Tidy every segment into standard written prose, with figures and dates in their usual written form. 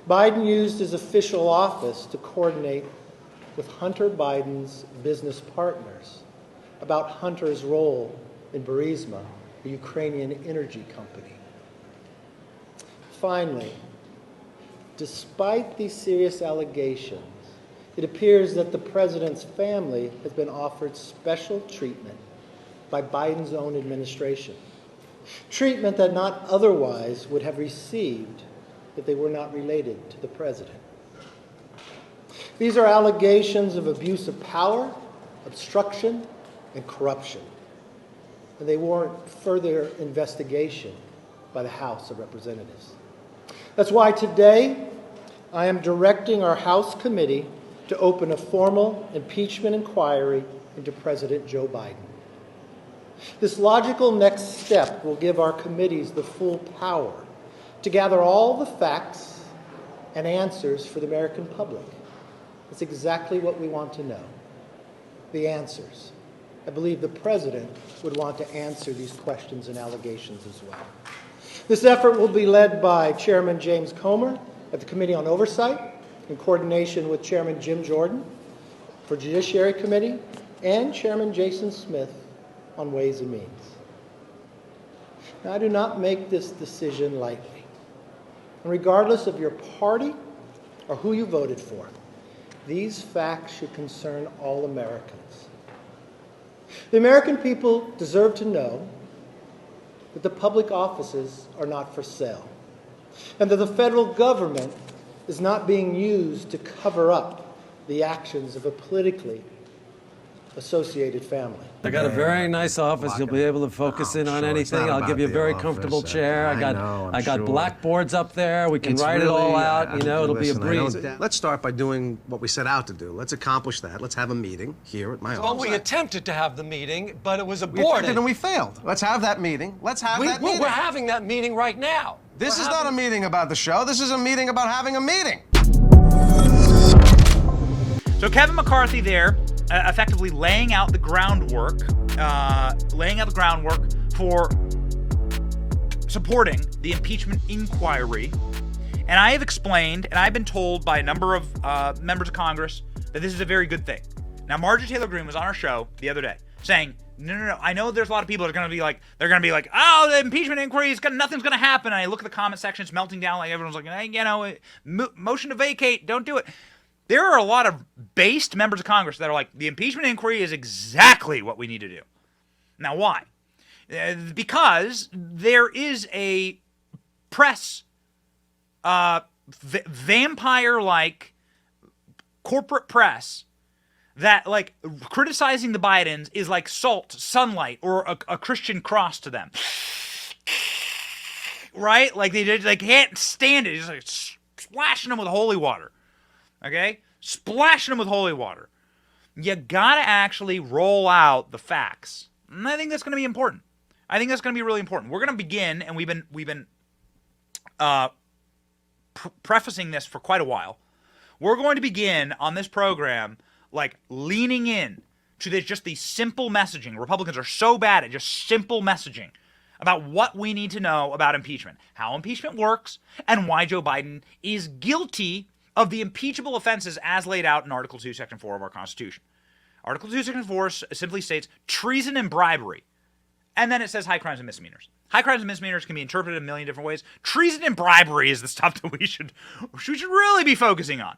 Biden used his official office to coordinate with Hunter Biden's business partners about Hunter's role in Burisma, a Ukrainian energy company. Finally, despite these serious allegations, it appears that the president's family has been offered special treatment by Biden's own administration, treatment that not otherwise would have received if they were not related to the president. These are allegations of abuse of power, obstruction, and corruption, and they warrant further investigation by the House of Representatives. That's why today I am directing our House committee to open a formal impeachment inquiry into President Joe Biden. This logical next step will give our committees the full power to gather all the facts and answers for the American public. That's exactly what we want to know, the answers. I believe the president would want to answer these questions and allegations as well. This effort will be led by Chairman James Comer at the Committee on Oversight, in coordination with Chairman Jim Jordan for Judiciary Committee and Chairman Jason Smith on Ways and Means. Now, I do not make this decision lightly. And regardless of your party or who you voted for, these facts should concern all Americans. The American people deserve to know that the public offices are not for sale, and that the federal government is not being used to cover up the actions of a politically associated family. I got a very nice office. You'll be able to focus in on anything. I'll give you a very comfortable chair. I got blackboards up there. We can write it all out. You know, it'll be a breeze. Let's start by doing what we set out to do. Let's accomplish that. Let's have a meeting here at my office. Well, we attempted to have the meeting, but it was aborted. We attempted and we failed. Let's have that meeting. Let's have that meeting. We're having that meeting right now. This is not a meeting about the show. This is a meeting about having a meeting. So Kevin McCarthy there, effectively laying out the groundwork for supporting the impeachment inquiry. And I have explained, and I've been told by a number of members of Congress that this is a very good thing. Now, Marjorie Taylor Greene was on our show the other day saying, no, I know there's a lot of people that are going to be like, oh, the impeachment inquiry is nothing's going to happen. And I look at the comment section, it's melting down, like everyone's like, hey, motion to vacate, don't do it. There are a lot of based members of Congress that are like, the impeachment inquiry is exactly what we need to do. Now, why? Because there is a press, vampire-like corporate press that, like, criticizing the Bidens is like salt, sunlight, or a Christian cross to them. Right? Like, they can't stand it. It's like splashing them with holy water. Okay? Splashing them with holy water. You gotta actually roll out the facts. And I think that's going to be important. I think that's going to be really important. We're going to begin, and we've been prefacing this for quite a while. We're going to begin on this program, like, leaning in to just the simple messaging. Republicans are so bad at just simple messaging about what we need to know about impeachment, how impeachment works, and why Joe Biden is guilty of the impeachable offenses as laid out in Article 2, Section 4 of our Constitution. Article 2, Section 4 simply states treason and bribery. And then it says high crimes and misdemeanors. High crimes and misdemeanors can be interpreted a million different ways. Treason and bribery is the stuff that we should really be focusing on.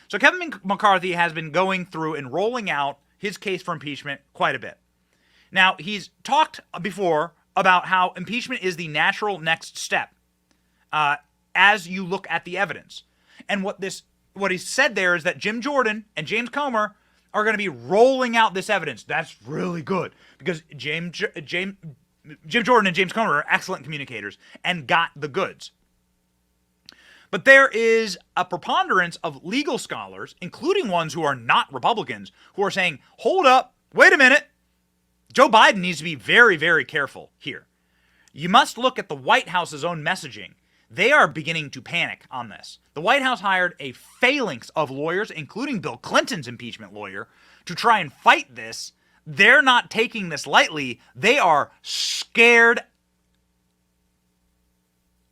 So Kevin McCarthy has been going through and rolling out his case for impeachment quite a bit. Now, he's talked before about how impeachment is the natural next step as you look at the evidence. And what he said there is that Jim Jordan and James Comer are going to be rolling out this evidence. That's really good because Jim Jordan and James Comer are excellent communicators and got the goods. But there is a preponderance of legal scholars, including ones who are not Republicans, who are saying, hold up, wait a minute. Joe Biden needs to be very, very careful here. You must look at the White House's own messaging. They are beginning to panic on this. The White House hired a phalanx of lawyers, including Bill Clinton's impeachment lawyer, to try and fight this. They're not taking this lightly. They are scared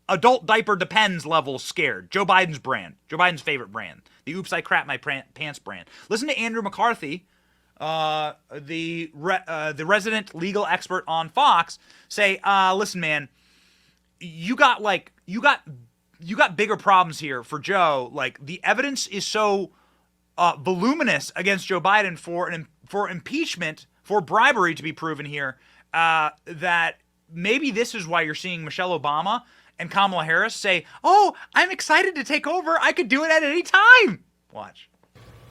adult diaper depends level scared. Joe Biden's brand. Joe Biden's favorite brand. The oops, I crap my pants brand. Listen to Andrew McCarthy, the resident legal expert on Fox, say, listen, man, you got bigger problems here for Joe. Like, the evidence is so voluminous against Joe Biden for impeachment, for bribery to be proven here, that maybe this is why you're seeing Michelle Obama and Kamala Harris say, oh, I'm excited to take over. I could do it at any time. Watch.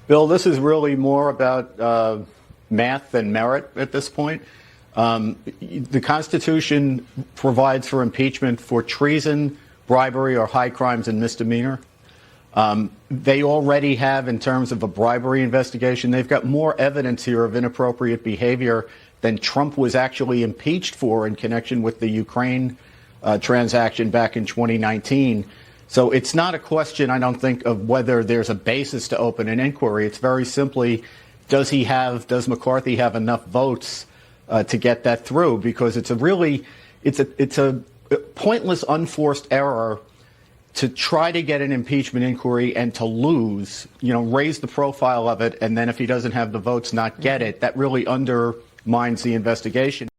Bill, this is really more about math than merit at this point. The Constitution provides for impeachment for treason, bribery, or high crimes and misdemeanor. They already have, in terms of a bribery investigation, they've got more evidence here of inappropriate behavior than Trump was actually impeached for in connection with the Ukraine transaction back in 2019. So it's not a question, I don't think, of whether there's a basis to open an inquiry. It's very simply, does McCarthy have enough votes to get that through? Because it's a pointless, unforced error to try to get an impeachment inquiry and to lose, raise the profile of it, and then if he doesn't have the votes, not get it. That really undermines the investigation.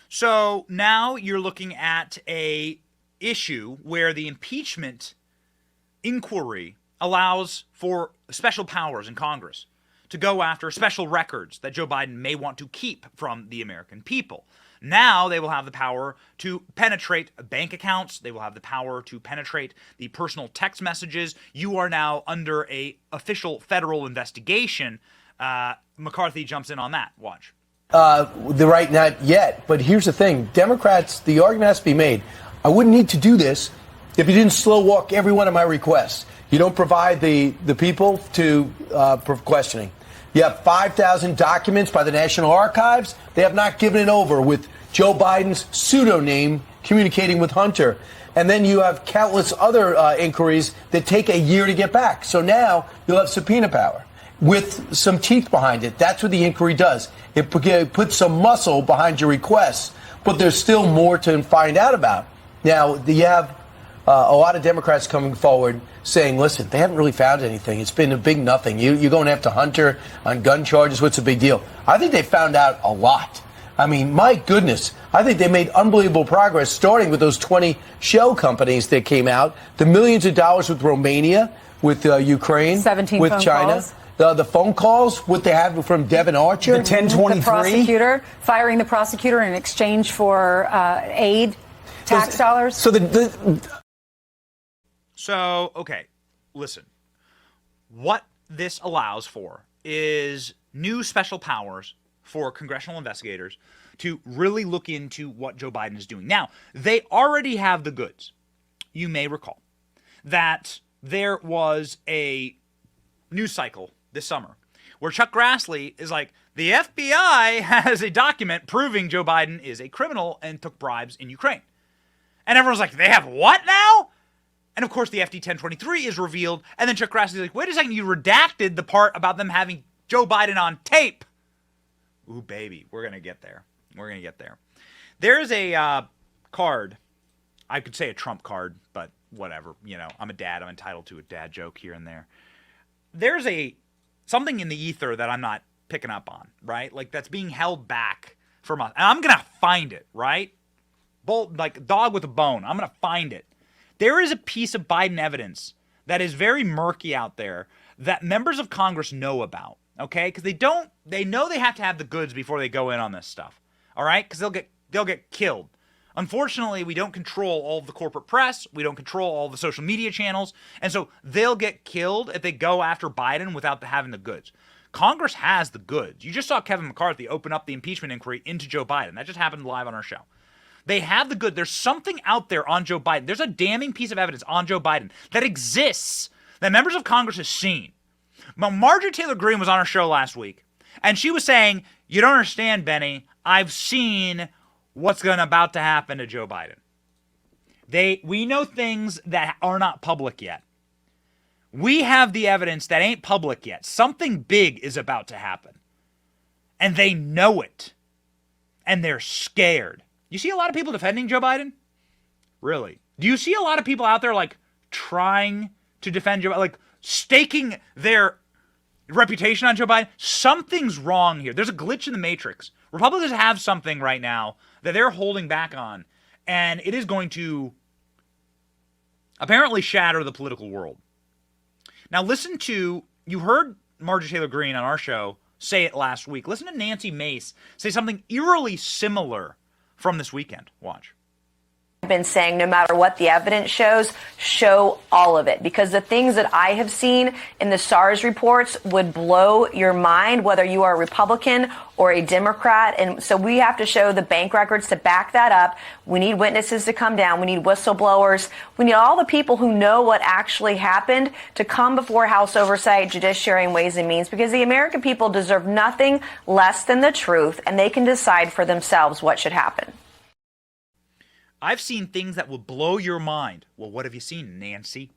So now you're looking at a issue where the impeachment inquiry allows for special powers in Congress to go after special records that Joe Biden may want to keep from the American people. Now they will have the power to penetrate bank accounts. They will have the power to penetrate the personal text messages. You are now under a official federal investigation. McCarthy jumps in on that. Watch. The right, not yet. But here's the thing. Democrats, the argument has to be made. I wouldn't need to do this if you didn't slow walk every one of my requests. You don't provide the people to for questioning. You have 5,000 documents by the National Archives. They have not given it over with Joe Biden's pseudonym communicating with Hunter. And then you have countless other inquiries that take a year to get back. So now you'll have subpoena power with some teeth behind it. That's what the inquiry does. It puts some muscle behind your requests, but there's still more to find out about. Now, you have a lot of Democrats coming forward saying, listen, they haven't really found anything. It's been a big nothing. You're going after Hunter on gun charges. What's the big deal? I think they found out a lot. I mean, my goodness, I think they made unbelievable progress, starting with those 20 shell companies that came out, the millions of dollars with Romania, with Ukraine, 17 with phone China. Calls. The phone calls, what they had from Devin Archer. The 1023. The prosecutor, firing the prosecutor in exchange for aid, tax dollars. So, okay, listen. What this allows for is new special powers for congressional investigators to really look into what Joe Biden is doing. Now, they already have the goods. You may recall that there was a news cycle this summer where Chuck Grassley is like, the FBI has a document proving Joe Biden is a criminal and took bribes in Ukraine. And everyone's like, they have what now? And of course, the FD 1023 is revealed. And then Chuck Grassley's like, wait a second, you redacted the part about them having Joe Biden on tape. Ooh, baby, we're going to get there. We're going to get there. There is a card. I could say a Trump card, but whatever. I'm a dad. I'm entitled to a dad joke here and there. There's something in the ether that I'm not picking up on, right? Like, that's being held back for months. And I'm going to find it, right? Like a dog with a bone. I'm going to find it. There is a piece of Biden evidence that is very murky out there that members of Congress know about, okay? Because they know they have to have the goods before they go in on this stuff, all right? Because they'll get killed. Unfortunately, we don't control all of the corporate press. We don't control all the social media channels. And so they'll get killed if they go after Biden without having the goods. Congress has the goods. You just saw Kevin McCarthy open up the impeachment inquiry into Joe Biden. That just happened live on our show. They have the good. There's something out there on Joe Biden. There's a damning piece of evidence on Joe Biden that exists that members of Congress have seen. Marjorie Taylor Greene was on our show last week, and she was saying, you don't understand, Benny. I've seen what's about to happen to Joe Biden. We know things that are not public yet. We have the evidence that ain't public yet. Something big is about to happen. And they know it. And they're scared. You see a lot of people defending Joe Biden? Really. Do you see a lot of people out there like trying to defend Joe Biden, like staking their reputation on Joe Biden? Something's wrong here. There's a glitch in the matrix. Republicans have something right now that they're holding back on, and it is going to apparently shatter the political world. Now listen to, you heard Marjorie Taylor Greene on our show say it last week. Listen to Nancy Mace say something eerily similar from this weekend. Watch. Been saying no matter what the evidence shows, show all of it, because the things that I have seen in the SARS reports would blow your mind, whether you are a Republican or a Democrat. And so we have to show the bank records to back that up. We need witnesses to come down. We need whistleblowers. We need all the people who know what actually happened to come before House Oversight, Judiciary, and Ways and Means, because the American people deserve nothing less than the truth, and they can decide for themselves what should happen. I've seen things that will blow your mind. Well, what have you seen, Nancy?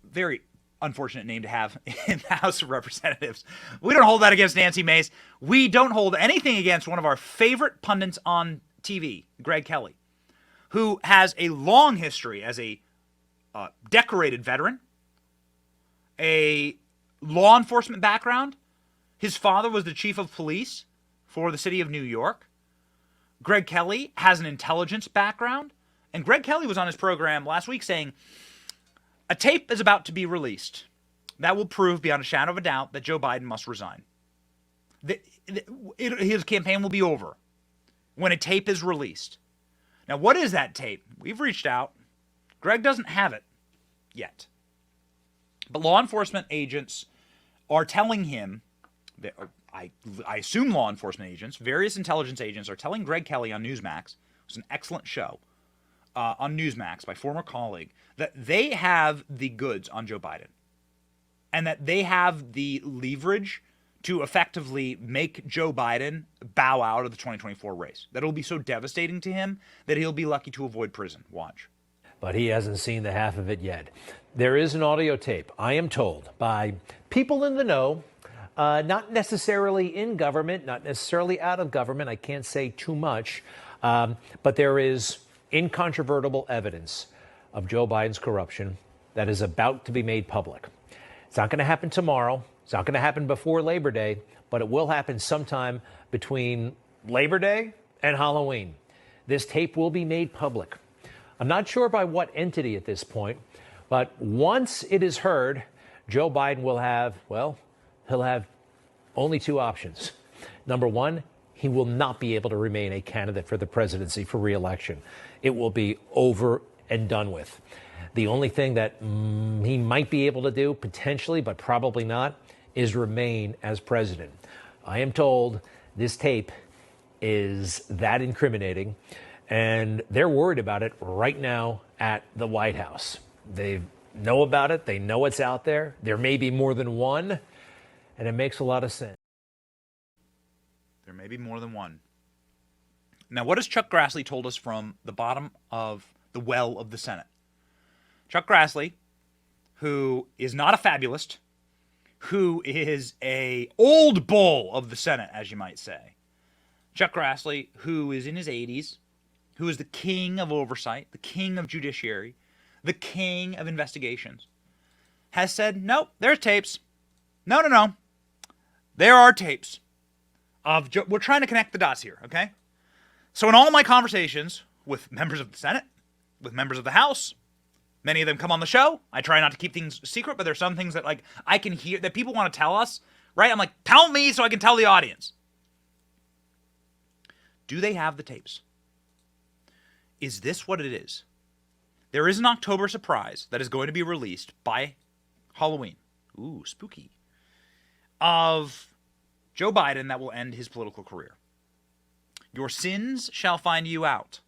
Very unfortunate name to have in the House of Representatives. We don't hold that against Nancy Mace. We don't hold anything against one of our favorite pundits on TV, Greg Kelly, who has a long history as a decorated veteran, a law enforcement background. His father was the chief of police for the city of New York. Greg Kelly has an intelligence background, and Greg Kelly was on his program last week saying a tape is about to be released that will prove beyond a shadow of a doubt that Joe Biden must resign. His campaign will be over when a tape is released. Now, what is that tape? We've reached out. Greg doesn't have it yet. But law enforcement agents are telling him that, I assume law enforcement agents, various intelligence agents, are telling Greg Kelly on Newsmax, it was an excellent show, on Newsmax by former colleague, that they have the goods on Joe Biden and that they have the leverage to effectively make Joe Biden bow out of the 2024 race. That it'll be so devastating to him that he'll be lucky to avoid prison. Watch. But he hasn't seen the half of it yet. There is an audio tape, I am told, by people in the know, not necessarily in government, not necessarily out of government. I can't say too much. But there is incontrovertible evidence of Joe Biden's corruption that is about to be made public. It's not going to happen tomorrow. It's not going to happen before Labor Day, but it will happen sometime between Labor Day and Halloween. This tape will be made public. I'm not sure by what entity at this point, but once it is heard, Joe Biden will have, well, he'll have only two options. Number one, he will not be able to remain a candidate for the presidency for re-election. It will be over and done with. The only thing that he might be able to do, potentially, but probably not, is remain as president. I am told this tape is that incriminating, and they're worried about it right now at the White House. They know about it. They know it's out there. There may be more than one. And it makes a lot of sense. There may be more than one. Now, what has Chuck Grassley told us from the bottom of the well of the Senate? Chuck Grassley, who is not a fabulist, who is a old bull of the Senate, as you might say. Chuck Grassley, who is in his 80s, who is the king of oversight, the king of judiciary, the king of investigations, has said, nope, there's tapes. No. There are tapes of Joe. We're trying to connect the dots here, okay? So in all my conversations with members of the Senate, with members of the House, many of them come on the show. I try not to keep things secret, but there's some things that like I can hear that people want to tell us, right? I'm like, tell me so I can tell the audience. Do they have the tapes? Is this what it is? There is an October surprise that is going to be released by Halloween. Ooh, spooky. Of Joe Biden that will end his political career. Your sins shall find you out.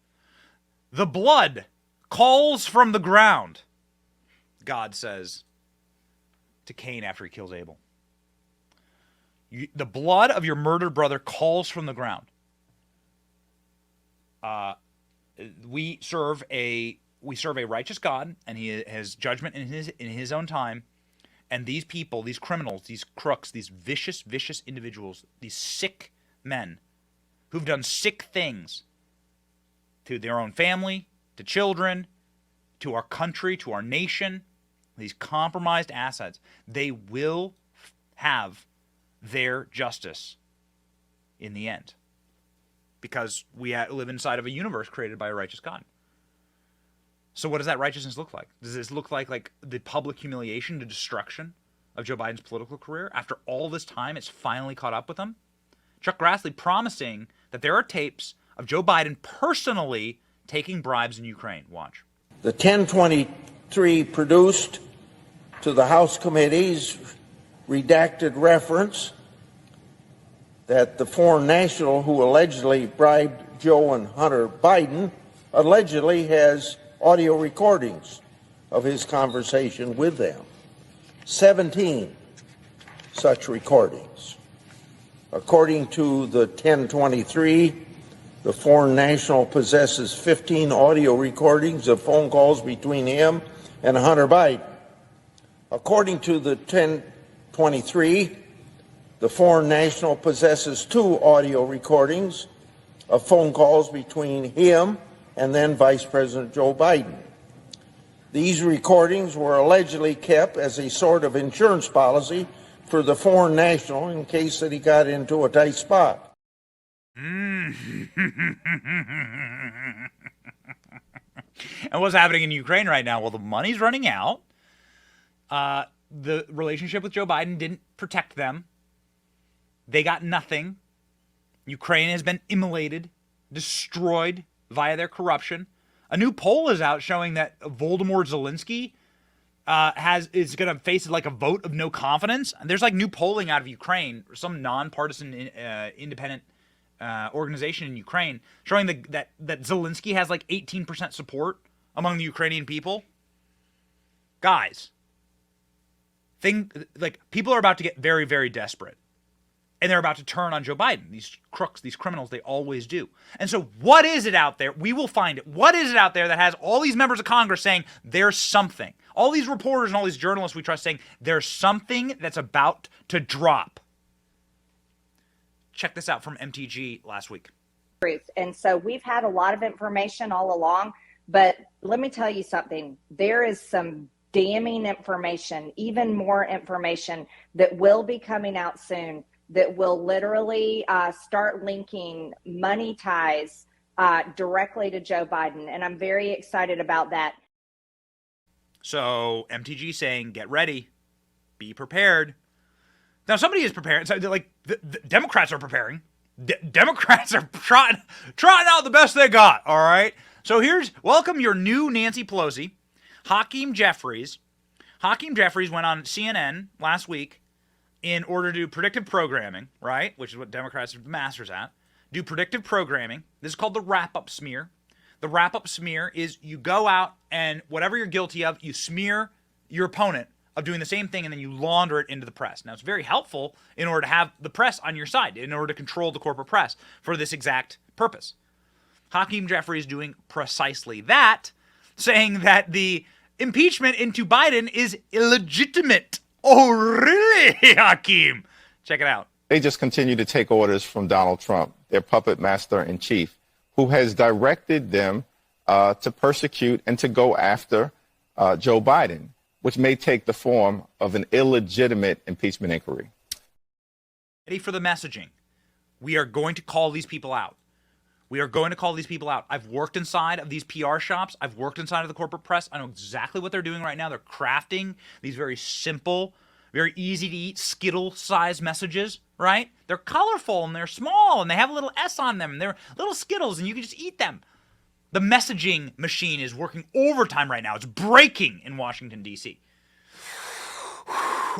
The blood calls from the ground, God says to Cain after he kills Abel. The blood of your murdered brother calls from the ground. We serve a righteous God, and he has judgment in his own time. And these people, these criminals, these crooks, these vicious individuals, these sick men who've done sick things to their own family, to children, to our country, to our nation, these compromised assets, they will have their justice in the end. Because we live inside of a universe created by a righteous God. So what does that righteousness look like? Does this look like the public humiliation, the destruction of Joe Biden's political career? After all this time, it's finally caught up with him? Chuck Grassley promising that there are tapes of Joe Biden personally taking bribes in Ukraine. Watch. The 1023 produced to the House committees redacted reference that the foreign national who allegedly bribed Joe and Hunter Biden allegedly has audio recordings of his conversation with them. 17 such recordings. According to the 1023, the foreign national possesses 15 audio recordings of phone calls between him and Hunter Biden. According to the 1023, the foreign national possesses 2 audio recordings of phone calls between him and then Vice President Joe Biden. These recordings were allegedly kept as a sort of insurance policy for the foreign national in case that he got into a tight spot. And what's happening in Ukraine right now? Well, the money's running out. The relationship with Joe Biden didn't protect them. They got nothing. Ukraine has been immolated, destroyed via their corruption. A new poll is out showing that Volodymyr Zelensky is going to face like a vote of no confidence. And there's like new polling out of Ukraine, some nonpartisan independent organization in Ukraine, showing that Zelensky has like 18% support among the Ukrainian people. Guys, people are about to get very, very desperate. And they're about to turn on Joe Biden. These crooks, these criminals, they always do. And so what is it out there? We will find it. What is it out there that has all these members of Congress saying there's something? All these reporters and all these journalists we trust saying there's something that's about to drop. Check this out from MTG last week. And so we've had a lot of information all along, but let me tell you something. There is some damning information, even more information that will be coming out soon that will literally start linking money ties directly to Joe Biden. And I'm very excited about that. So MTG saying, get ready, be prepared. Now, somebody is preparing. So, the Democrats are preparing. Democrats are trotting out the best they got, all right? So welcome your new Nancy Pelosi, Hakeem Jeffries. Hakeem Jeffries went on CNN last week in order to do predictive programming, right, which is what Democrats are masters at, do predictive programming. This is called the wrap-up smear. The wrap-up smear is you go out and whatever you're guilty of, you smear your opponent of doing the same thing, and then you launder it into the press. Now, it's very helpful in order to have the press on your side, in order to control the corporate press for this exact purpose. Hakeem Jeffries doing precisely that, saying that the impeachment into Biden is illegitimate. Oh, really, Hakeem? Check it out. They just continue to take orders from Donald Trump, their puppet master in chief, who has directed them to persecute and to go after Joe Biden, which may take the form of an illegitimate impeachment inquiry. Ready for the messaging. We are going to call these people out. We are going to call these people out. I've worked inside of these PR shops. I've worked inside of the corporate press. I know exactly what they're doing right now. They're crafting these very simple, very easy to eat Skittle-sized messages, right? They're colorful and they're small and they have a little S on them. They're little Skittles and you can just eat them. The messaging machine is working overtime right now. It's breaking in Washington, D.C.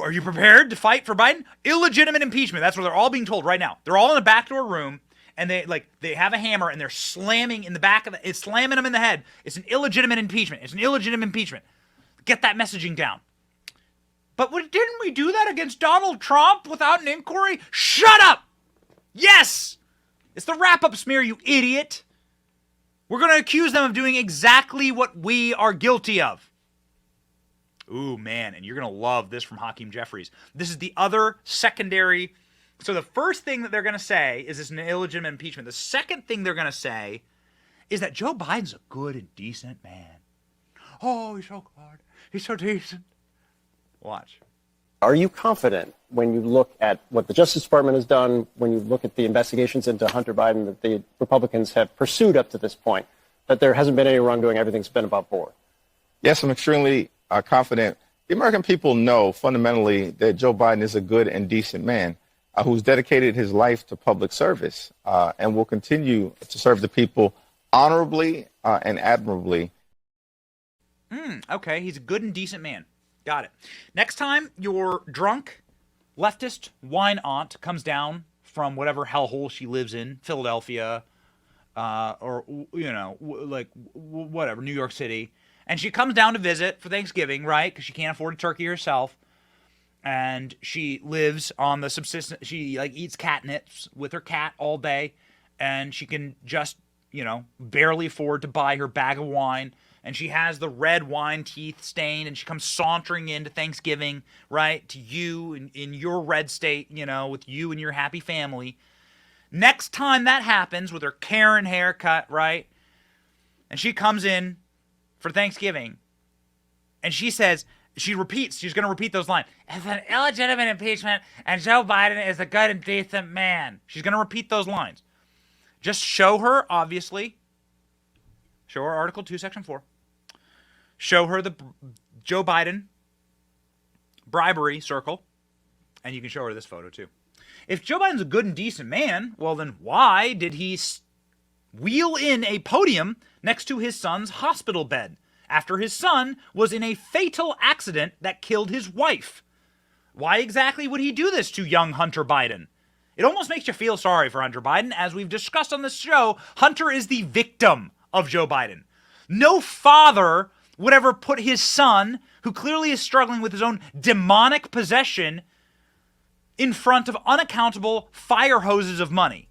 Are you prepared to fight for Biden? Illegitimate impeachment. That's what they're all being told right now. They're all in a backdoor room. And they have a hammer and they're slamming in the back of it's slamming them in the head. It's an illegitimate impeachment. It's an illegitimate impeachment. Get that messaging down. But didn't we do that against Donald Trump without an inquiry? Shut up! Yes! It's the wrap-up smear, you idiot. We're going to accuse them of doing exactly what we are guilty of. Ooh, man, and you're going to love this from Hakeem Jeffries. This is the other secondary. So the first thing that they're going to say is it's an illegitimate impeachment. The second thing they're going to say is that Joe Biden's a good and decent man. Oh, he's so good. He's so decent. Watch. Are you confident when you look at what the Justice Department has done, when you look at the investigations into Hunter Biden that the Republicans have pursued up to this point, that there hasn't been any wrongdoing, everything's been above board? Yes, I'm extremely confident. The American people know fundamentally that Joe Biden is a good and decent man who's dedicated his life to public service and will continue to serve the people honorably and admirably. Okay, he's a good and decent man. Got it. Next time your drunk leftist wine aunt comes down from whatever hellhole she lives in, Philadelphia, or, you know, whatever, New York City, and she comes down to visit for Thanksgiving, right? Because she can't afford a turkey herself, and she lives on the subsistence. She eats catnip with her cat all day, and she can just, barely afford to buy her bag of wine. And she has the red wine teeth stain, and she comes sauntering into Thanksgiving, right, to you in your red state, with you and your happy family. Next time that happens with her Karen haircut, right, and she comes in for Thanksgiving, and she's going to repeat those lines. It's an illegitimate impeachment, and Joe Biden is a good and decent man. She's going to repeat those lines. Just show her, obviously. Show her Article 2, Section 4. Show her the Joe Biden bribery circle. And you can show her this photo, too. If Joe Biden's a good and decent man, well, then why did he wheel in a podium next to his son's hospital bed after his son was in a fatal accident that killed his wife? Why exactly would he do this to young Hunter Biden? It almost makes you feel sorry for Hunter Biden. As we've discussed on this show, Hunter is the victim of Joe Biden. No father would ever put his son, who clearly is struggling with his own demonic possession, in front of unaccountable fire hoses of money.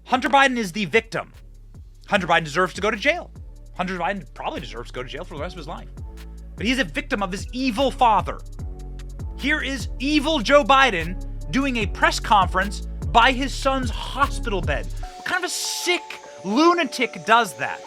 Hunter Biden is the victim. Hunter Biden deserves to go to jail. Hunter Biden probably deserves to go to jail for the rest of his life. But he's a victim of his evil father. Here is evil Joe Biden doing a press conference by his son's hospital bed. What kind of a sick lunatic does that?